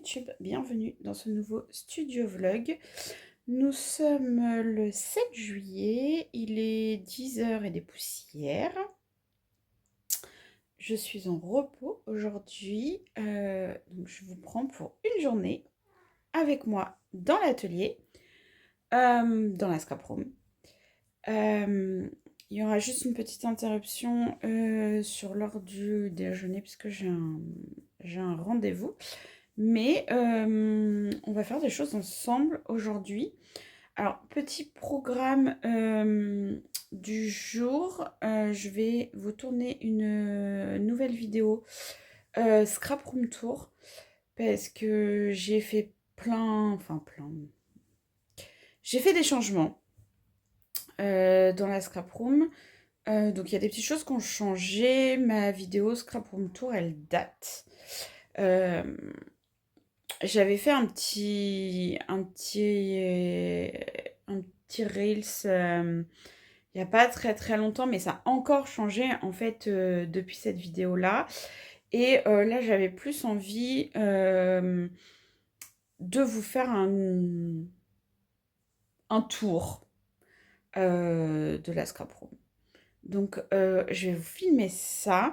YouTube, bienvenue dans ce nouveau studio vlog. Nous sommes le 7 juillet, il est 10h et des poussières. Je suis en repos aujourd'hui, donc je vous prends pour une journée avec moi dans l'atelier, dans la scrap room. Il y aura juste une petite interruption sur l'heure du déjeuner puisque j'ai un rendez-vous. Mais on va faire des choses ensemble aujourd'hui. Alors, petit programme du jour. Je vais vous tourner une nouvelle vidéo Scrap Room Tour. Parce que j'ai fait j'ai fait des changements dans la Scrap Room. Donc, il y a des petites choses qui ont changé. Ma vidéo Scrap Room Tour, elle date. J'avais fait un petit Reels il n'y a pas très très longtemps, mais ça a encore changé en fait depuis cette vidéo-là. Et là, j'avais plus envie de vous faire un tour de la scrap room. Donc, je vais vous filmer ça.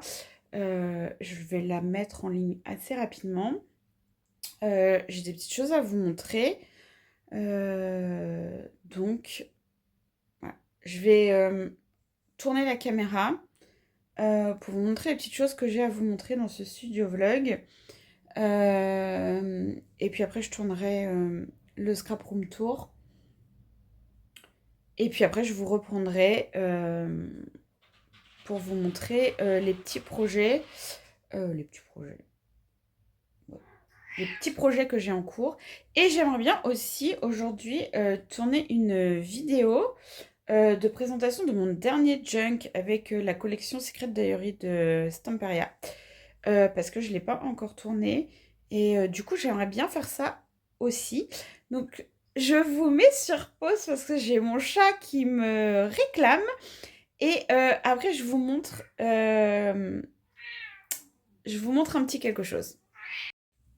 Je vais la mettre en ligne assez rapidement. J'ai des petites choses à vous montrer. Donc, voilà. Je vais tourner la caméra pour vous montrer les petites choses que j'ai à vous montrer dans ce studio vlog. Et puis après, je tournerai le scrap room tour. Et puis après, je vous reprendrai pour vous montrer les petits projets. Les petits projets que j'ai en cours. Et j'aimerais bien aussi aujourd'hui tourner une vidéo de présentation de mon dernier junk avec la collection Secret Diary de Stamperia. Parce que je ne l'ai pas encore tourné. Et du coup, j'aimerais bien faire ça aussi. Donc, je vous mets sur pause parce que j'ai mon chat qui me réclame. Et après, je vous montre un petit quelque chose.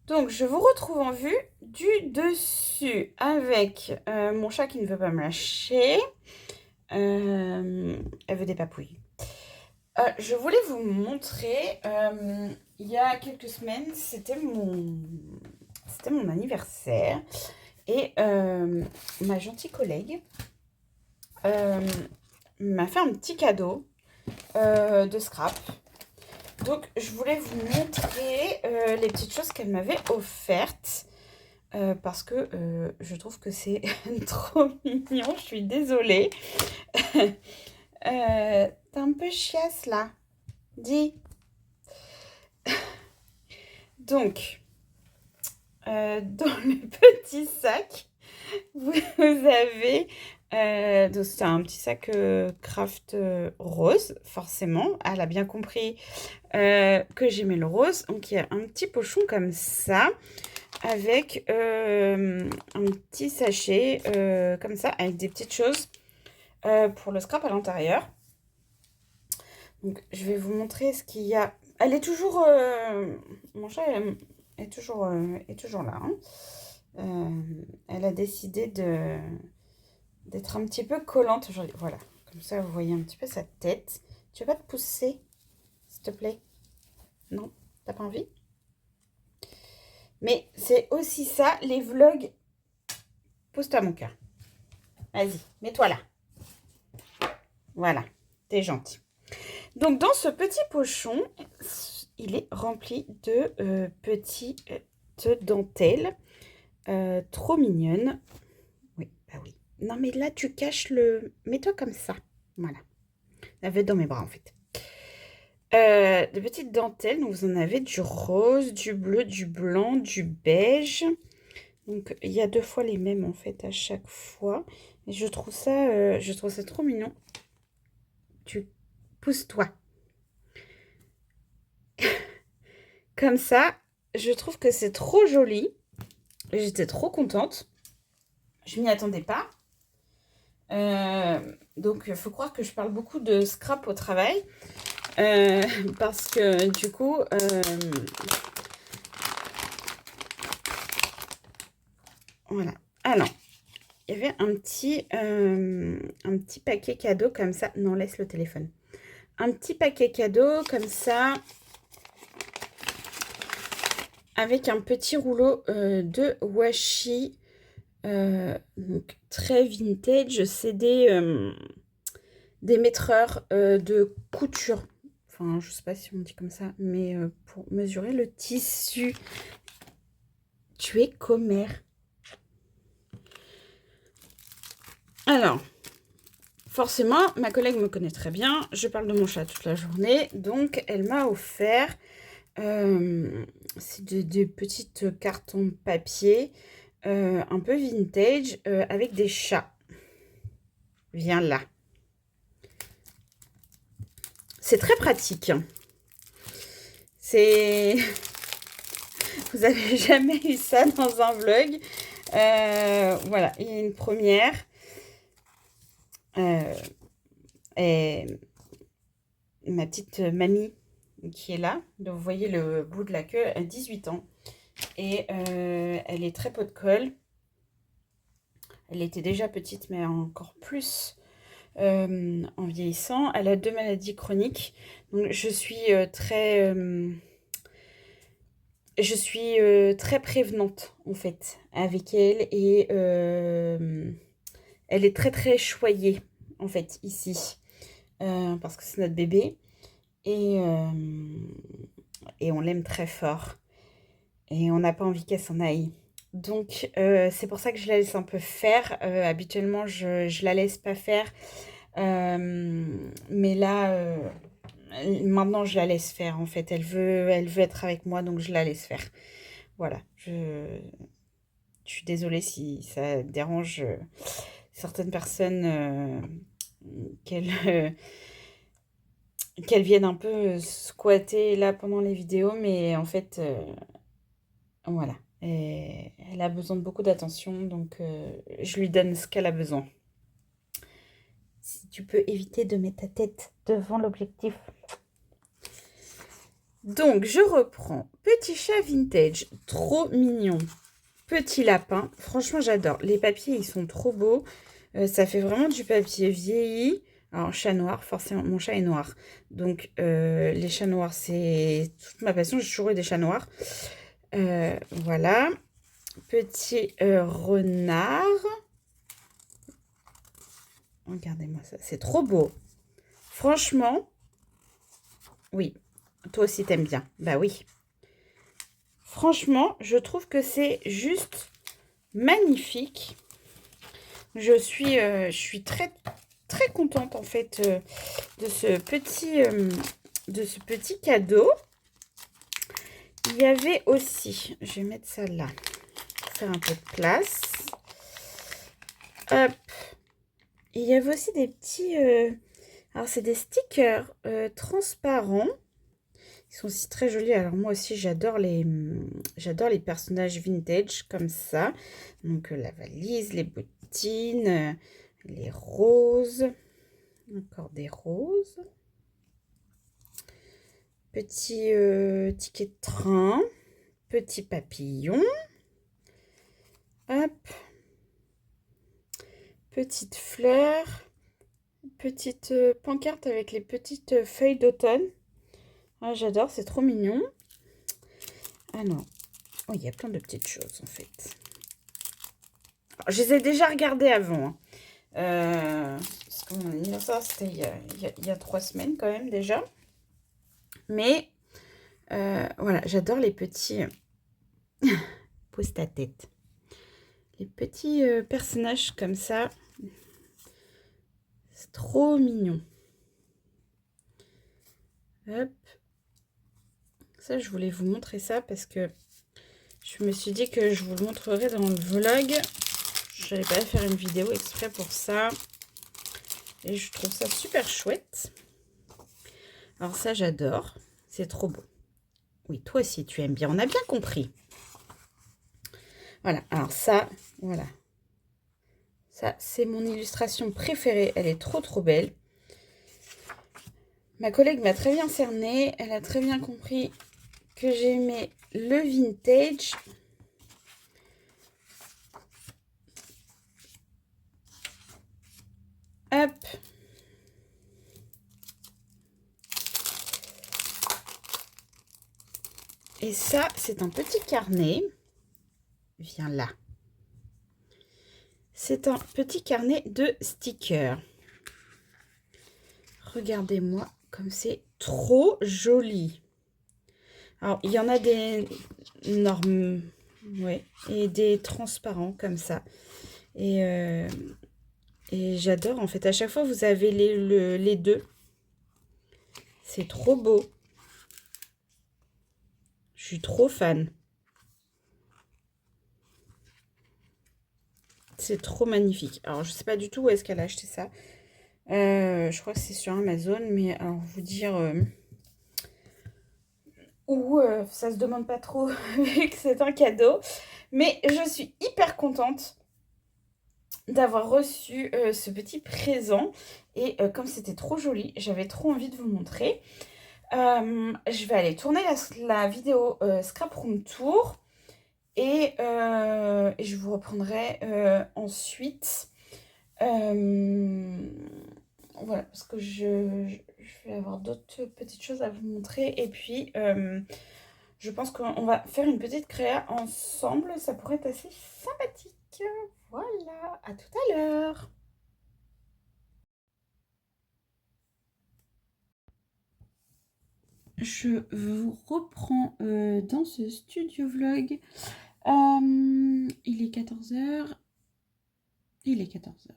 Donc, je vous retrouve en vue du dessus avec mon chat qui ne veut pas me lâcher. Elle veut des papouilles. Je voulais vous montrer, il y a quelques semaines, c'était mon anniversaire. Et ma gentille collègue m'a fait un petit cadeau de scrap. Donc, je voulais vous montrer les petites choses qu'elle m'avait offertes. Parce que je trouve que c'est trop mignon. Je suis désolée. T'es un peu chiasse là. Dis. Donc, dans le petit sac, vous avez... donc c'est un petit sac craft rose, forcément. Elle a bien compris que j'aimais le rose. Donc, il y a un petit pochon comme ça, avec un petit sachet comme ça, avec des petites choses pour le scrap à l'intérieur. Donc, je vais vous montrer ce qu'il y a. Elle est toujours... mon chat est toujours là. Hein. Elle a décidé d'être un petit peu collante aujourd'hui. Voilà, comme ça, vous voyez un petit peu sa tête. Tu veux pas te pousser, s'il te plaît? Non, t'as pas envie? Mais c'est aussi ça, les vlogs. Pose-toi, mon cœur. Vas-y, mets-toi là. Voilà, t'es gentil. Donc, dans ce petit pochon, il est rempli de petites dentelles trop mignonnes. Oui, bah oui. Non, mais là, tu caches le... Mets-toi comme ça. Voilà. Elle va être dans mes bras, en fait. De petites dentelles. Donc, vous en avez du rose, du bleu, du blanc, du beige. Donc, il y a 2 fois les mêmes, en fait, à chaque fois. Et je trouve ça trop mignon. Tu pousses-toi. Comme ça, je trouve que c'est trop joli. J'étais trop contente. Je m'y attendais pas. Donc, il faut croire que je parle beaucoup de scrap au travail. Parce que, du coup... Alors, il y avait un petit paquet cadeau comme ça. Non, laisse le téléphone. Un petit paquet cadeau comme ça, avec un petit rouleau de washi, donc très vintage. C'est des maîtreurs de couture. Enfin, je sais pas si on dit comme ça, mais pour mesurer le tissu. Tu es commère. Alors, forcément, ma collègue me connaît très bien. Je parle de mon chat toute la journée. Donc, elle m'a offert c'est des petites cartons papier un peu vintage avec des chats. Viens là. C'est très pratique. C'est... Vous n'avez jamais eu ça dans un vlog. Voilà, il y a une première. Et ma petite mamie qui est là. Donc, vous voyez le bout de la queue, elle a 18 ans. Et elle est très pot de colle. Elle était déjà petite, mais encore plus en vieillissant. Elle a 2 maladies chroniques. Donc, je suis très prévenante, en fait, avec elle. Et elle est très, très choyée, en fait, ici. Parce que c'est notre bébé. Et on l'aime très fort. Et on n'a pas envie qu'elle s'en aille. Donc, c'est pour ça que je la laisse un peu faire. Habituellement, je la laisse pas faire. Mais là, maintenant, je la laisse faire, en fait. Elle veut être avec moi, donc je la laisse faire. Voilà. Je suis désolée si ça dérange certaines personnes qu'elles viennent un peu squatter là pendant les vidéos. Mais en fait, voilà. Et elle a besoin de beaucoup d'attention, donc je lui donne ce qu'elle a besoin. Si tu peux éviter de mettre ta tête devant l'objectif. Donc, je reprends. Petit chat vintage, trop mignon. Petit lapin, franchement, j'adore. Les papiers, ils sont trop beaux. Ça fait vraiment du papier vieilli. Alors, chat noir, forcément, mon chat est noir. Donc, les chats noirs, c'est toute ma passion. J'ai toujours eu des chats noirs. Voilà. Petit renard. Regardez-moi ça, c'est trop beau. Franchement, oui. Toi aussi, t'aimes bien. Bah oui. Franchement, je trouve que c'est juste magnifique. Je suis très, très contente, en fait, de ce petit cadeau. Il y avait aussi, je vais mettre ça là, pour faire un peu de place. Hop. Il y avait aussi des petits... alors, c'est des stickers transparents. Ils sont aussi très jolis. Alors, moi aussi, j'adore les personnages vintage comme ça. Donc, la valise, les bottines, les roses. Encore des roses. Petit ticket de train. Petit papillon. Hop. Petite fleur. Petite pancarte avec les petites feuilles d'automne. Ah, j'adore, c'est trop mignon. Ah non. Oh, il y a plein de petites choses en fait. Alors, je les ai déjà regardées avant. Parce que mon anniversaire, c'était il y a 3 semaines quand même déjà. Mais voilà, j'adore les petits... Pose ta tête. Les petits personnages comme ça. C'est trop mignon. Hop. Ça, je voulais vous montrer ça parce que je me suis dit que je vous le montrerai dans le vlog. Je n'allais pas faire une vidéo exprès pour ça. Et je trouve ça super chouette. Alors ça, j'adore. C'est trop beau. Oui, toi aussi, tu aimes bien. On a bien compris. Voilà. Alors ça, voilà. Ça, c'est mon illustration préférée. Elle est trop, trop belle. Ma collègue m'a très bien cerné. Elle a très bien compris que j'aimais le vintage. Et ça, c'est un petit carnet. Viens là. C'est un petit carnet de stickers. Regardez-moi comme c'est trop joli. Alors, il y en a des normes, ouais, et des transparents comme ça. Et j'adore, en fait. À chaque fois, vous avez les deux. C'est trop beau. Je suis trop fan. C'est trop magnifique. Alors, je sais pas du tout où est-ce qu'elle a acheté ça. Je crois que c'est sur Amazon, mais alors vous dire où, ça se demande pas trop vu que c'est un cadeau. Mais je suis hyper contente d'avoir reçu ce petit présent. Et comme c'était trop joli, j'avais trop envie de vous montrer. Je vais aller tourner la vidéo Scrap Room Tour. Et je vous reprendrai ensuite. Voilà, parce que je vais avoir d'autres petites choses à vous montrer. Et puis, je pense qu'on va faire une petite créa ensemble. Ça pourrait être assez sympathique. Voilà, à tout à l'heure. Je vous reprends dans ce studio vlog. Il est 14h. Il est 14h.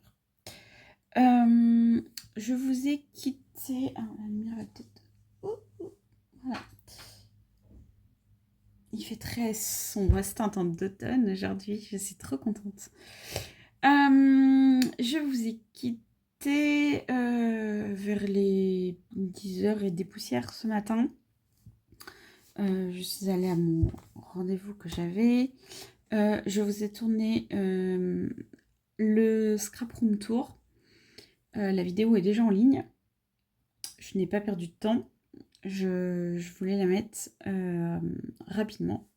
Je vous ai quitté. Ah, la lumière va peut-être. Voilà. Il fait très sombre. C'est un temps d'automne aujourd'hui. Je suis trop contente. Je vous ai quitté vers les 10h et des poussières ce matin. Je suis allée à mon rendez-vous que j'avais. Je vous ai tourné le Scrap Room Tour. La vidéo est déjà en ligne. Je n'ai pas perdu de temps. Je voulais la mettre rapidement.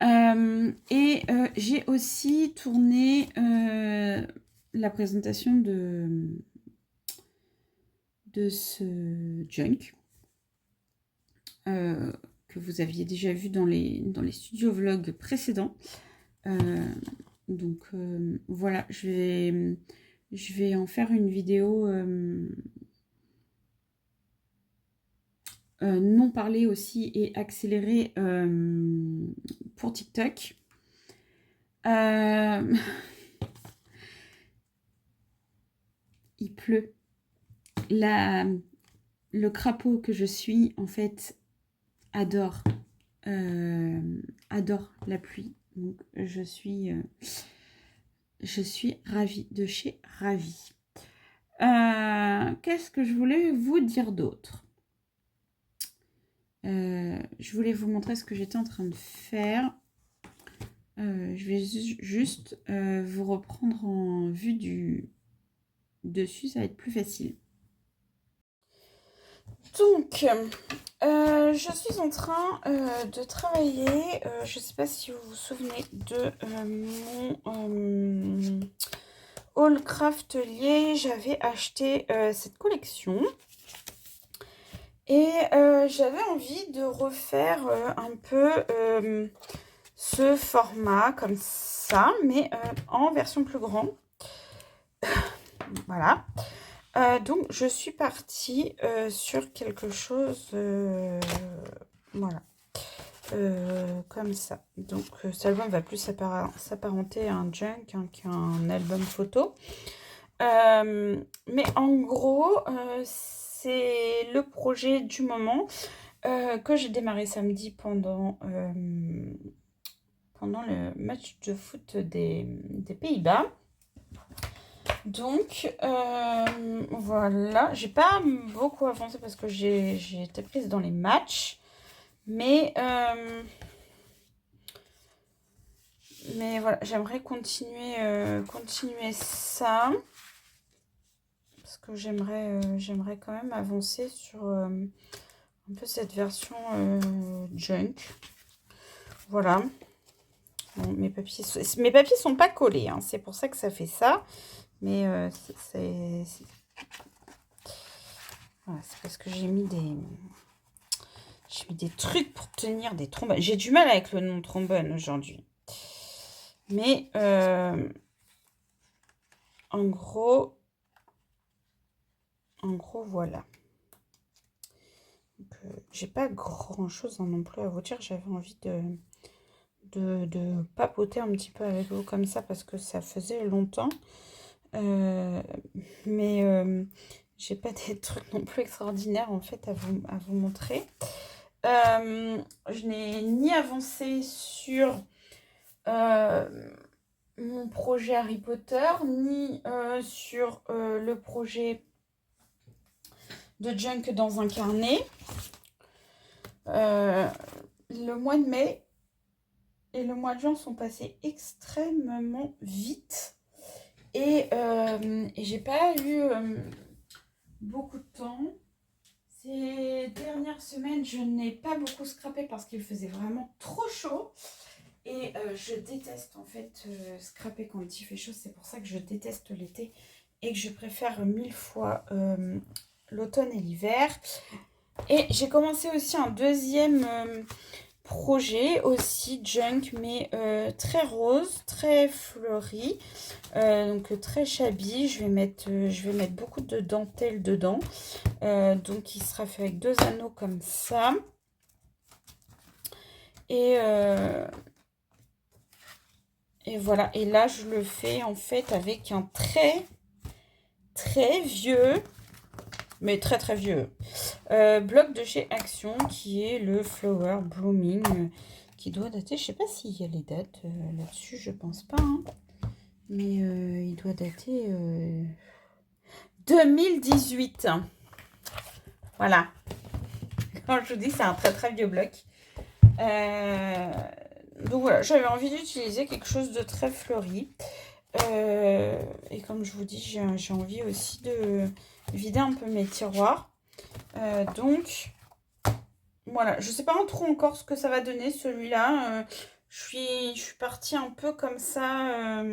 J'ai aussi tourné la présentation de ce junk que vous aviez déjà vu dans les studios vlogs précédents. Donc voilà, je vais en faire une vidéo non parlée aussi et accélérée pour TikTok. Il pleut. Le crapaud que je suis, en fait, adore la pluie. Donc, je suis ravie de chez ravie. Qu'est-ce que je voulais vous dire d'autre? Je voulais vous montrer ce que j'étais en train de faire. Je vais juste vous reprendre en vue du dessus, ça va être plus facile. Donc, je suis en train de travailler. Je ne sais pas si vous vous souvenez de mon haul craftelier. J'avais acheté cette collection. Et j'avais envie de refaire un peu ce format comme ça, mais en version plus grande. Voilà. Donc, je suis partie sur quelque chose, voilà, comme ça. Donc, cet album va plus s'apparenter à un junk qu'un album photo. Mais en gros, c'est le projet du moment que j'ai démarré samedi pendant le match de foot des Pays-Bas. Donc, voilà. J'ai pas beaucoup avancé parce que j'ai été prise dans les matchs. Mais voilà, j'aimerais continuer ça. Parce que j'aimerais quand même avancer sur un peu cette version junk. Voilà. Bon, mes papiers sont pas collés, hein, c'est pour ça que ça fait ça. Mais voilà, c'est parce que j'ai mis J'ai mis des trucs pour tenir des trombones. J'ai du mal avec le nom trombone aujourd'hui. Mais en gros, voilà. J'ai pas grand chose non plus à vous dire. J'avais envie de papoter un petit peu avec vous comme ça parce que ça faisait longtemps. Mais j'ai pas des trucs non plus extraordinaires en fait à vous montrer. Je n'ai ni avancé sur mon projet Harry Potter, ni sur le projet de Junk dans un carnet. Le mois de mai et le mois de juin sont passés extrêmement vite. Et j'ai pas eu beaucoup de temps. Ces dernières semaines, je n'ai pas beaucoup scrappé parce qu'il faisait vraiment trop chaud. Et je déteste en fait scraper quand il fait chaud. C'est pour ça que je déteste l'été et que je préfère 1000 fois l'automne et l'hiver. Et j'ai commencé aussi un deuxième projet, aussi junk, mais très rose, très fleuri, donc très shabby. Je vais mettre beaucoup de dentelle dedans. Donc il sera fait avec 2 anneaux comme ça. Et voilà. Et là, je le fais en fait avec un très, très vieux, mais très, très vieux, bloc de chez Action, qui est le Flower Blooming, qui doit dater, je sais pas s'il y a les dates là-dessus, je pense pas, hein. Mais il doit dater 2018. Voilà. Quand je vous dis, c'est un très, très vieux bloc. Donc voilà, j'avais envie d'utiliser quelque chose de très fleuri. Et comme je vous dis, j'ai envie aussi de vider un peu mes tiroirs. Donc, voilà. Je ne sais pas trop encore ce que ça va donner, celui-là. Je suis partie un peu comme ça.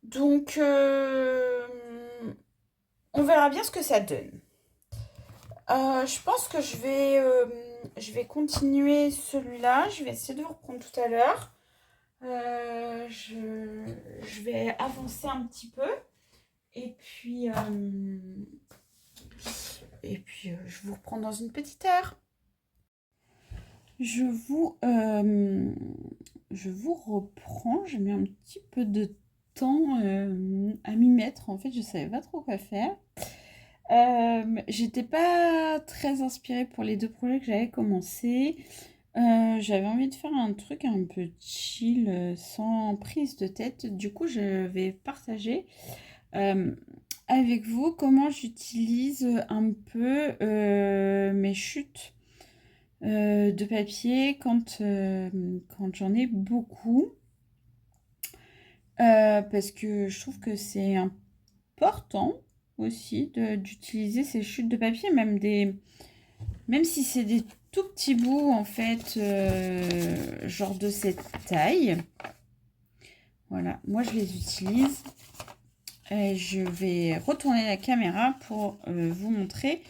Donc, on verra bien ce que ça donne. Je pense que je vais continuer celui-là. Je vais essayer de vous reprendre tout à l'heure. Je vais avancer un petit peu. Et puis, je vous reprends dans une petite heure. Je vous reprends. J'ai mis un petit peu de temps à m'y mettre. En fait, je savais pas trop quoi faire. J'étais pas très inspirée pour les 2 projets que j'avais commencé. J'avais envie de faire un truc un peu chill, sans prise de tête. Du coup, je vais partager avec vous comment j'utilise un peu mes chutes de papier quand j'en ai beaucoup. Parce que je trouve que c'est important aussi d'utiliser ces chutes de papier, même si c'est des tout petits bouts en fait, genre de cette taille. Voilà, moi je les utilise. Et je vais retourner la caméra pour vous montrer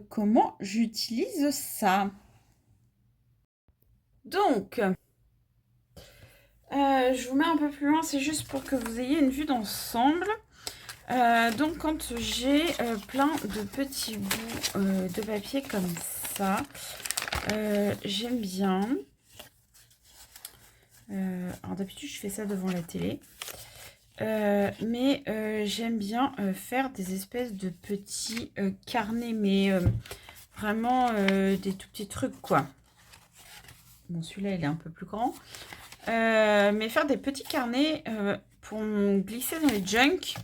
comment j'utilise ça. Donc, je vous mets un peu plus loin, c'est juste pour que vous ayez une vue d'ensemble. Donc quand j'ai plein de petits bouts de papier comme ça, j'aime bien. Alors d'habitude je fais ça devant la télé. Mais j'aime bien faire des espèces de petits carnets, mais vraiment des tout petits trucs quoi. Bon, celui-là il est un peu plus grand. Mais faire des petits carnets pour me glisser dans les junk.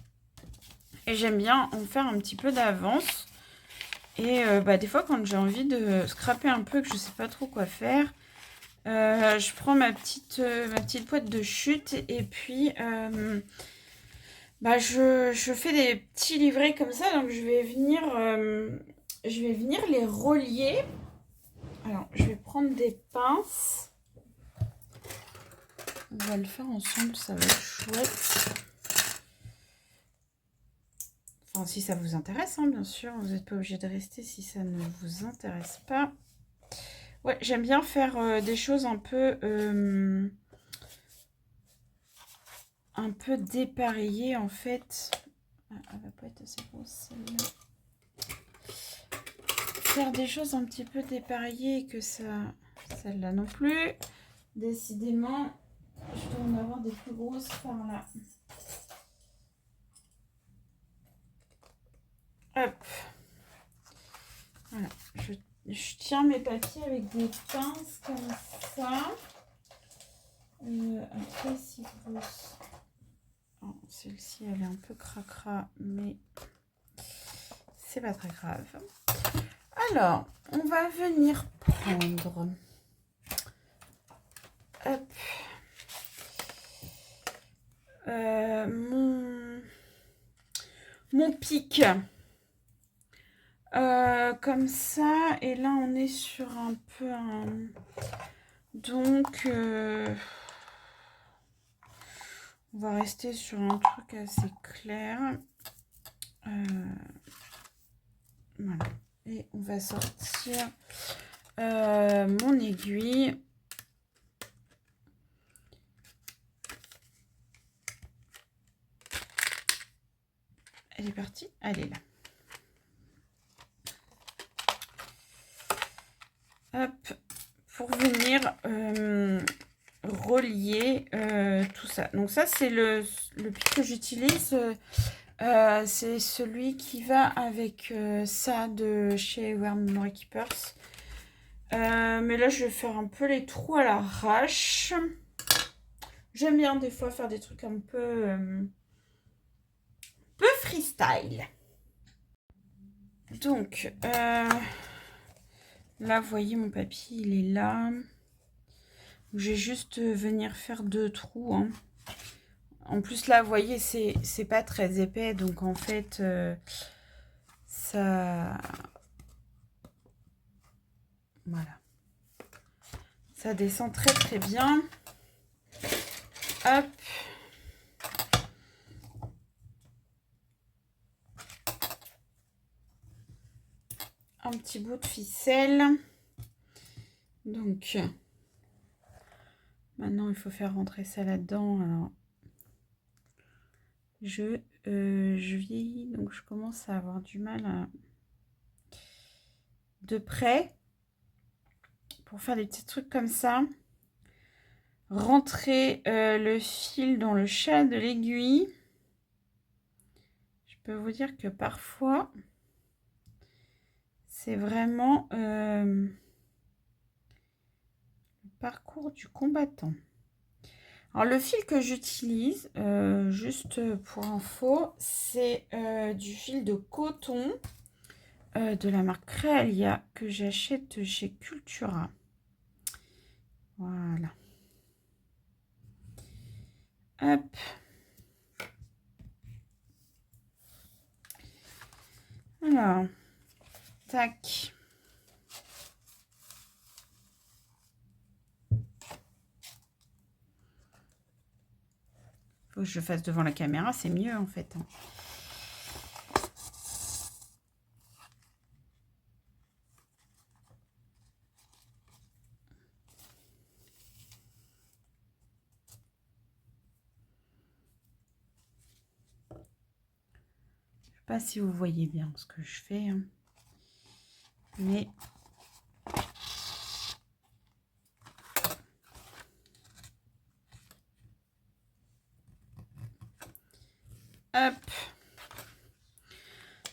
Et j'aime bien en faire un petit peu d'avance. Et des fois, quand j'ai envie de scraper un peu, que je sais pas trop quoi faire, je prends ma petite boîte de chute et puis je fais des petits livrets comme ça. Donc je vais venir les relier. Alors, je vais prendre des pinces. On va le faire ensemble, ça va être chouette. Enfin, si ça vous intéresse, hein, bien sûr. Vous n'êtes pas obligé de rester si ça ne vous intéresse pas. Ouais, j'aime bien faire des choses un peu dépareillées, en fait. Ah, elle va pas être assez grosse, celle-là. Faire des choses un petit peu dépareillées et que ça... Celle-là non plus. Décidément, je dois en avoir des plus grosses par là. Hop. Voilà. Je tiens mes papiers avec des pinces comme ça. Après, si vous... Oh, celle-ci, elle est un peu cracra, mais c'est pas très grave. Alors, on va venir prendre... Hop. Mon pic. Comme ça. Et là, on est sur un peu un... Donc... on va rester sur un truc assez clair. Voilà. Et on va sortir mon aiguille. Elle est partie. Elle est là. Hop. Pour venir relier tout ça. Donc ça, c'est le pic que j'utilise. C'est celui qui va avec ça de chez Wear Memory Keepers. Mais là, je vais faire un peu les trous à l'arrache. J'aime bien des fois faire des trucs un peu freestyle. Donc, là, vous voyez, mon papier, il est là. Je vais juste venir faire 2 trous. Hein. En plus, là, vous voyez, c'est pas très épais. Donc, en fait, ça... Voilà. Ça descend très, très bien. Hop. Un petit bout de ficelle. Donc, maintenant, il faut faire rentrer ça là-dedans. Alors, je vieillis, donc je commence à avoir du mal à... de près pour faire des petits trucs comme ça. Rentrer le fil dans le chat de l'aiguille. Je peux vous dire que parfois, c'est vraiment le parcours du combattant. Alors, le fil que j'utilise, juste pour info, c'est du fil de coton de la marque Realia que j'achète chez Cultura. Voilà. Hop. Alors, tac. Faut que je le fasse devant la caméra, c'est mieux en fait. Je sais pas si vous voyez bien ce que je fais, hein. Mais hop.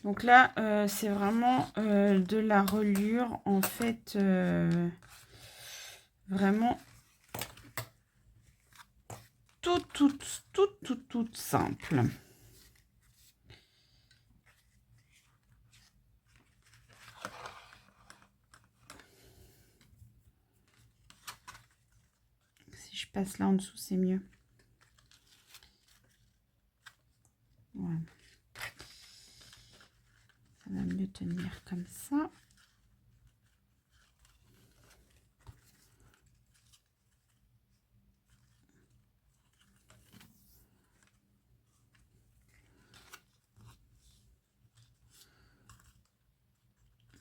Donc là, c'est vraiment de la reliure, en fait, vraiment toute simple. Si je passe là en dessous, c'est mieux. Voilà. Ça va mieux tenir comme ça.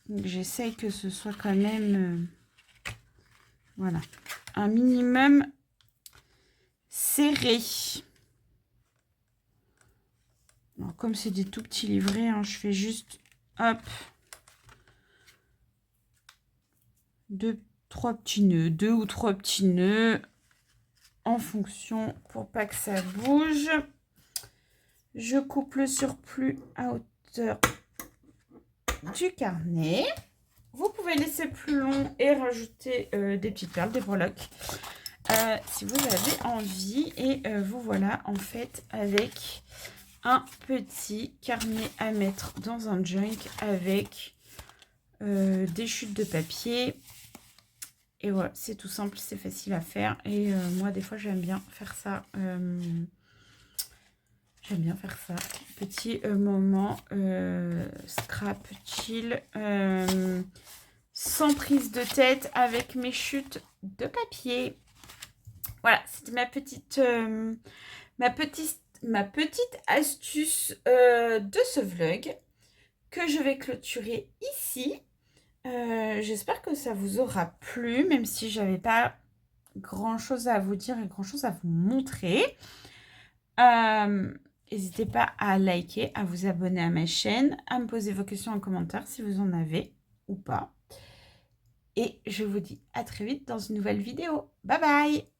Donc, j'essaye que ce soit quand même, voilà, un minimum serré. Alors, comme c'est des tout petits livrets, hein, je fais juste, hop, 2 ou 3 petits nœuds en fonction pour pas que ça bouge. Je coupe le surplus à hauteur du carnet. Vous pouvez laisser plus long et rajouter des petites perles, des breloques, si vous avez envie. Et vous voilà en fait avec un petit carnet à mettre dans un junk avec des chutes de papier. Et voilà, c'est tout simple, c'est facile à faire. Et moi, des fois, j'aime bien faire ça. Petit moment scrap chill. Sans prise de tête avec mes chutes de papier. Voilà, c'était ma petite astuce de ce vlog que je vais clôturer ici. J'espère que ça vous aura plu, même si j'avais pas grand chose à vous dire et grand chose à vous montrer. N'hésitez pas à liker, à vous abonner à ma chaîne, à me poser vos questions en commentaire si vous en avez ou pas. Et je vous dis à très vite dans une nouvelle vidéo. Bye bye!